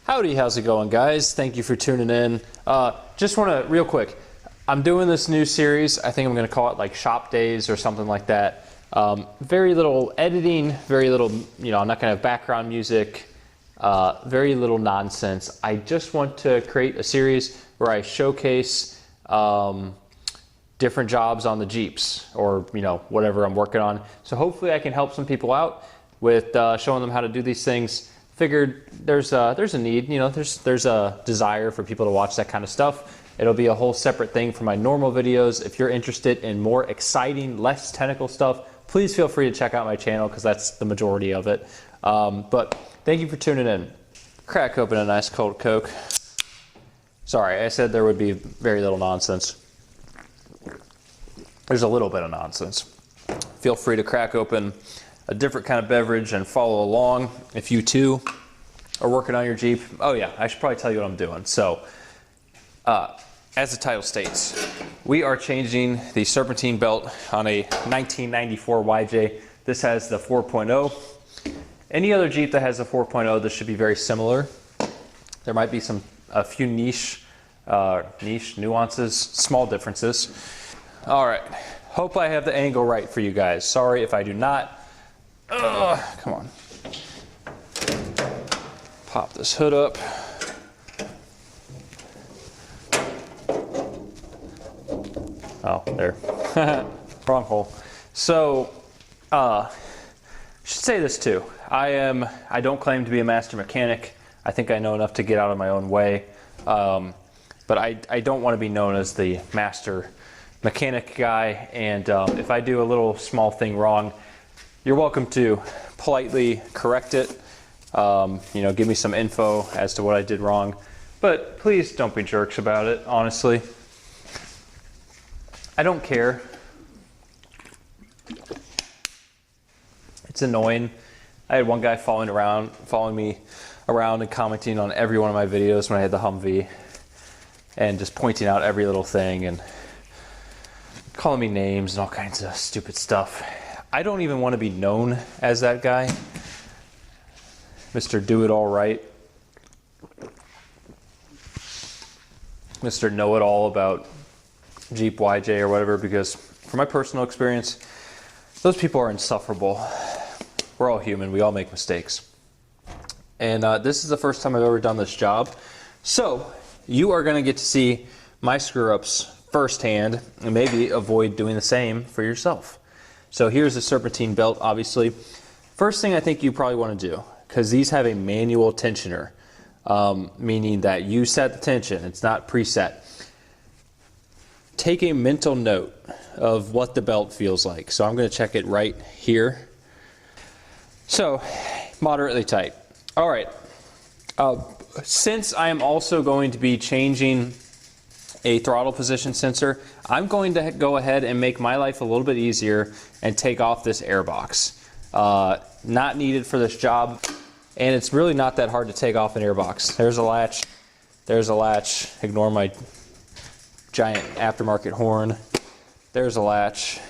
Howdy, how's it going, guys? Thank you for tuning in. Just want to, real quick, I'm doing this new series. I think I'm going to call it like Shop Days or something like that. Very little editing, very little, I'm not going to have background music, very little nonsense. I just want to create a series where I showcase different jobs on the Jeeps or, whatever I'm working on. So hopefully I can help some people out with showing them how to do these things. Figured there's a need, there's a desire for people to watch that kind of stuff. It'll be a whole separate thing from my normal videos. If you're interested in more exciting, less technical stuff, please feel free to check out my channel because that's the majority of it. But thank you for tuning in. Crack open a nice cold Coke. Sorry, I said there would be very little nonsense. There's a little bit of nonsense. Feel free to crack open a different kind of beverage and follow along if you too are working on your Jeep. Oh yeah, I should probably tell you what I'm doing. So, as the title states, we are changing the Serpentine Belt on a 1994 YJ. This has the 4.0. Any other Jeep that has a 4.0, this should be very similar. There might be a few niche nuances, small differences. All right, hope I have the angle right for you guys. Sorry if I do not. Come on. Pop this hood up. Oh, there. Wrong hole. So, I should say this too. I don't claim to be a master mechanic. I think I know enough to get out of my own way. But I don't want to be known as the master mechanic guy. And if I do a little small thing wrong, you're welcome to politely correct it. Give me some info as to what I did wrong. But please don't be jerks about it, honestly. I don't care. It's annoying. I had one guy following me around and commenting on every one of my videos when I had the Humvee and just pointing out every little thing and calling me names and all kinds of stupid stuff. I don't even want to be known as that guy, Mr. Do It All Right, Mr. Know It All about Jeep YJ or whatever, because from my personal experience, those people are insufferable. We're all human, we all make mistakes. And this is the first time I've ever done this job. So you are going to get to see my screw-ups firsthand and maybe avoid doing the same for yourself. So here's the Serpentine Belt, obviously. First thing I think you probably want to do, because these have a manual tensioner, meaning that you set the tension, it's not preset. Take a mental note of what the belt feels like. So I'm going to check it right here. So, moderately tight. All right. Since I am also going to be changing a throttle position sensor, I'm going to go ahead and make my life a little bit easier and take off this air box. Not needed for this job, and it's really not that hard to take off an air box. There's a latch, there's a latch, ignore my giant aftermarket horn. There's a latch,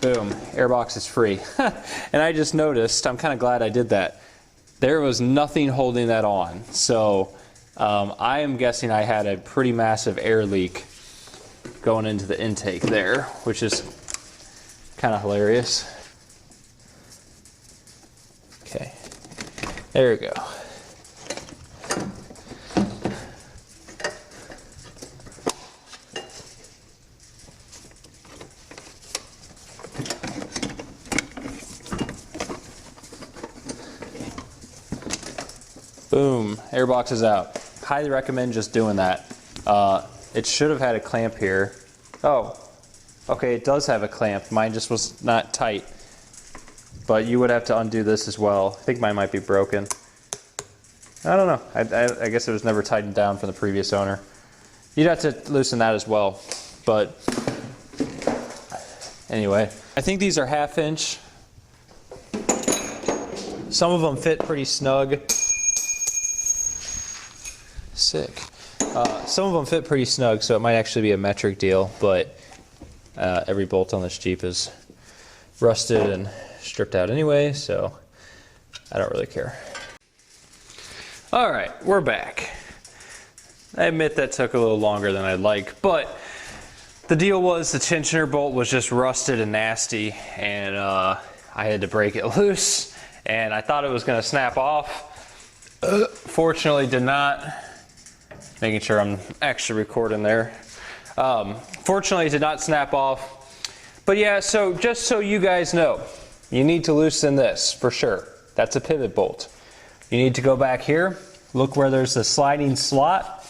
boom, air box is free. And I just noticed, I'm kind of glad I did that, there was nothing holding that on. So I am guessing I had a pretty massive air leak going into the intake there, which is kind of hilarious. Okay, there we go. Boom, airbox is out. Highly recommend just doing that. It should have had a clamp here. Oh, okay, it does have a clamp. Mine just was not tight. But you would have to undo this as well. I think mine might be broken. I don't know. I guess it was never tightened down from the previous owner. You'd have to loosen that as well. But anyway, I think these are 1/2 inch. Some of them fit pretty snug. Sick. Some of them fit pretty snug, so it might actually be a metric deal, but every bolt on this Jeep is rusted and stripped out anyway, so I don't really care. All right, we're back. I admit that took a little longer than I'd like, but the deal was the tensioner bolt was just rusted and nasty, and I had to break it loose, and I thought it was gonna snap off. Fortunately did not. Making sure I'm actually recording there. Fortunately it did not snap off. But yeah, so just so you guys know, you need to loosen this for sure. That's a pivot bolt. You need to go back here, look where there's the sliding slot.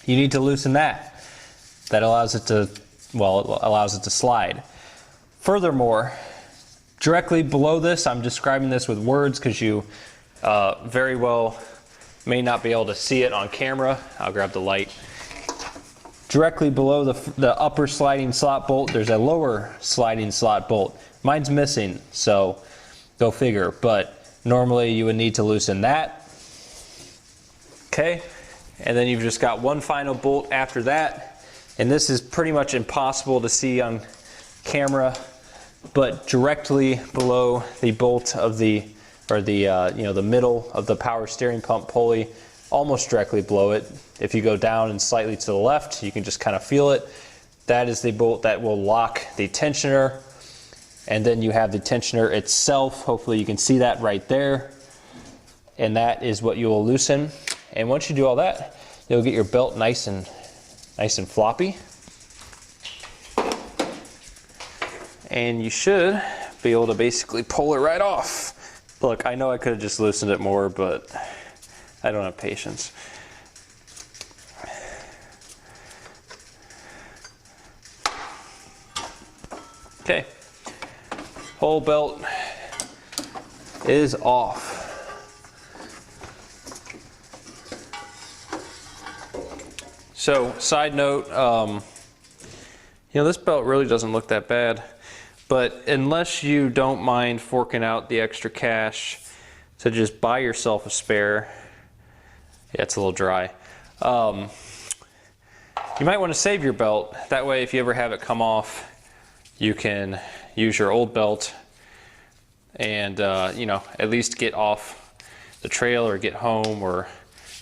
You need to loosen that. That allows it to, well, it allows it to slide. Furthermore, directly below this, I'm describing this with words because you very well may not be able to see it on camera. I'll grab the light. Directly below the upper sliding slot bolt, there's a lower sliding slot bolt. Mine's missing, so go figure, but normally you would need to loosen that. Okay, and then you've just got one final bolt after that, and this is pretty much impossible to see on camera, but directly below the bolt of the, or the you know, the middle of the power steering pump pulley, almost directly below it. If you go down and slightly to the left, you can just kind of feel it. That is the bolt that will lock the tensioner. And then you have the tensioner itself. Hopefully you can see that right there. And that is what you will loosen. And once you do all that, you'll get your belt nice and floppy. And you should be able to basically pull it right off. Look, I know I could have just loosened it more, but I don't have patience. Okay. Whole belt is off. So, side note, you know, this belt really doesn't look that bad, but unless you don't mind forking out the extra cash to just buy yourself a spare, yeah, it's a little dry. You might want to save your belt. That way, if you ever have it come off, you can use your old belt and you know, at least get off the trail or get home or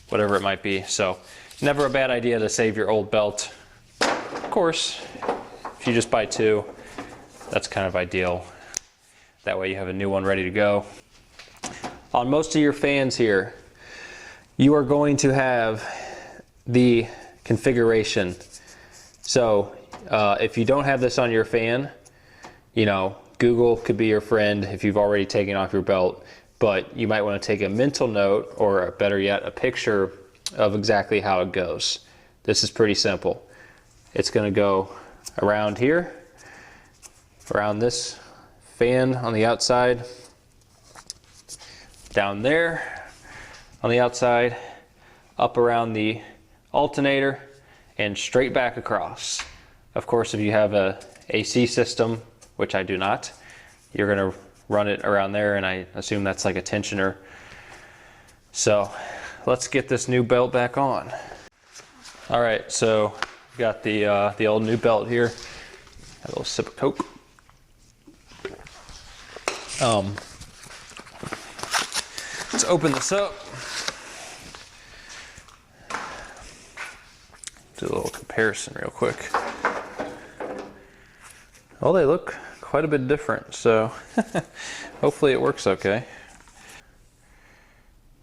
whatever it might be. So never a bad idea to save your old belt. Of course, if you just buy two, that's kind of ideal. That way you have a new one ready to go. On most of your fans here, you are going to have the configuration. So if you don't have this on your fan, you know, Google could be your friend if you've already taken off your belt, but you might want to take a mental note, or better yet, a picture of exactly how it goes. This is pretty simple. It's going to go around here, around this fan on the outside, down there on the outside, up around the alternator, and straight back across. Of course, if you have a AC system, which I do not, you're gonna run it around there, and I assume that's like a tensioner. So let's get this new belt back on. All right, so we got the old new belt here. A little sip of Coke. Let's open this up. Do a little comparison real quick. Well, they look quite a bit different, so hopefully it works okay.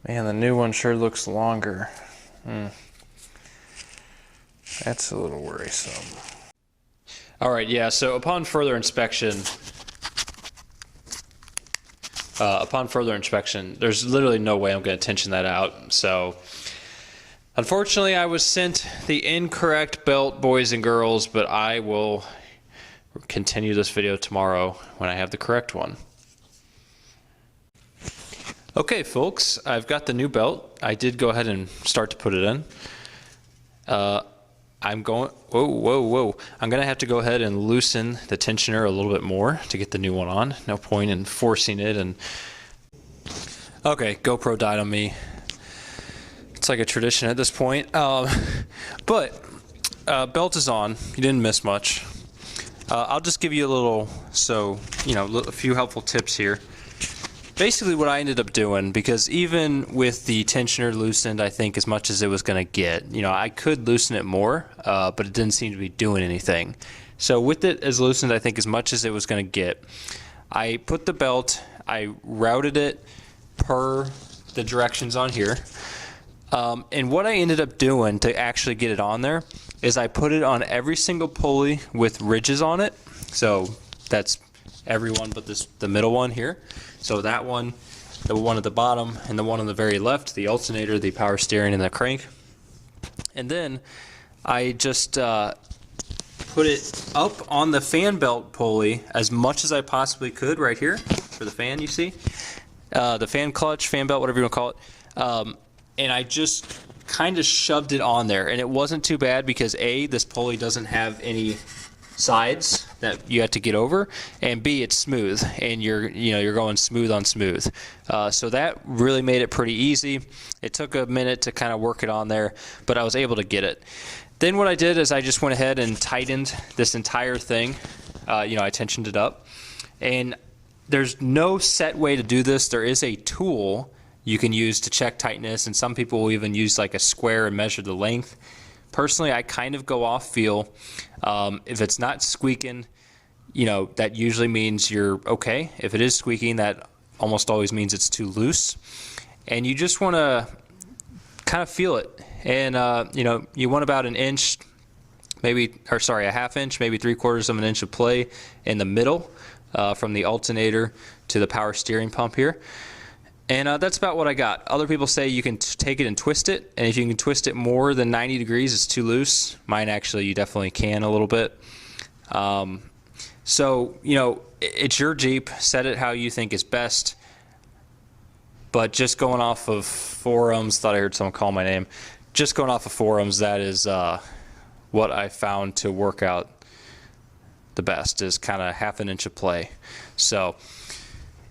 Man, the new one sure looks longer. That's a little worrisome. All right, yeah, so upon further inspection, there's literally no way I'm going to tension that out. So unfortunately, I was sent the incorrect belt, boys and girls, but I will continue this video tomorrow when I have the correct one. Okay, folks, I've got the new belt. I did go ahead and start to put it in. I'm going to have to go ahead and loosen the tensioner a little bit more to get the new one on. No point in forcing it. And okay, GoPro died on me. It's like a tradition at this point. But belt is on. You didn't miss much. I'll just give you a little, a few helpful tips here. basically what I ended up doing, because even with the tensioner loosened, I think as much as it was going to get, you know, I could loosen it more, but it didn't seem to be doing anything. So with it as loosened, I think as much as it was going to get, I put the belt, I routed it per the directions on here. And what I ended up doing to actually get it on there is I put it on every single pulley with ridges on it. So that's every one but the middle one here. So that one, the one at the bottom, and the one on the very left, the alternator, the power steering, and the crank. And then I just put it up on the fan belt pulley as much as I possibly could right here for the fan, you see. The fan clutch, fan belt, whatever you want to call it. And I just kind of shoved it on there, and it wasn't too bad because A, this pulley doesn't have any sides that you have to get over, and B, it's smooth, and you're going smooth on smooth. So that really made it pretty easy. It took a minute to kind of work it on there, but I was able to get it. Then what I did is I just went ahead and tightened this entire thing. I tensioned it up, and there's no set way to do this. There is a tool you can use to check tightness, and some people will even use like a square and measure the length. Personally, I kind of go off feel. If it's not squeaking, that usually means you're okay. If it is squeaking, that almost always means it's too loose. And you just want to kind of feel it. And, you want about an inch, a half inch, maybe 3/4 of an inch of play in the middle from the alternator to the power steering pump here. And that's about what I got. Other people say you can take it and twist it, and if you can twist it more than 90 degrees, it's too loose. Mine actually, you definitely can a little bit. So, it's your Jeep. Set it how you think is best. But just going off of forums, thought I heard someone call my name. Just going off of forums, that is what I found to work out the best, is kind of half an inch of play. So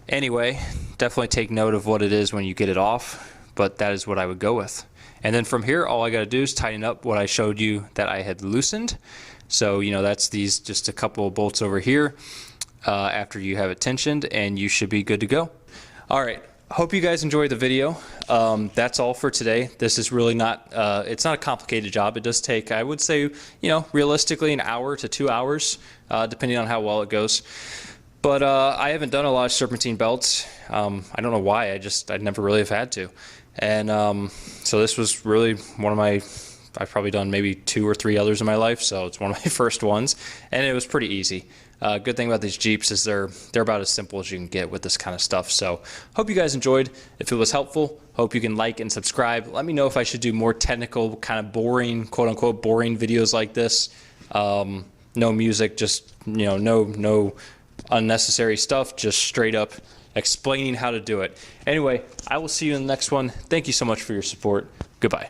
anyway, definitely take note of what it is when you get it off, but that is what I would go with. And then from here, all I got to do is tighten up what I showed you that I had loosened. So, that's just a couple of bolts over here after you have it tensioned, and you should be good to go. All right. Hope you guys enjoyed the video. That's all for today. This is really not, it's not a complicated job. It does take, I would say, realistically an hour to 2 hours, depending on how well it goes. But I haven't done a lot of serpentine belts. I don't know why. I never really have had to. And so this was really one of my, I've probably done maybe 2 or 3 others in my life, so it's one of my first ones. And it was pretty easy. Good thing about these Jeeps is they're about as simple as you can get with this kind of stuff. So hope you guys enjoyed. If it was helpful, hope you can like and subscribe. Let me know if I should do more technical, kind of boring, quote unquote, boring videos like this. No music, just, no unnecessary stuff, just straight up explaining how to do it. Anyway, I will see you in the next one. Thank you so much for your support. Goodbye.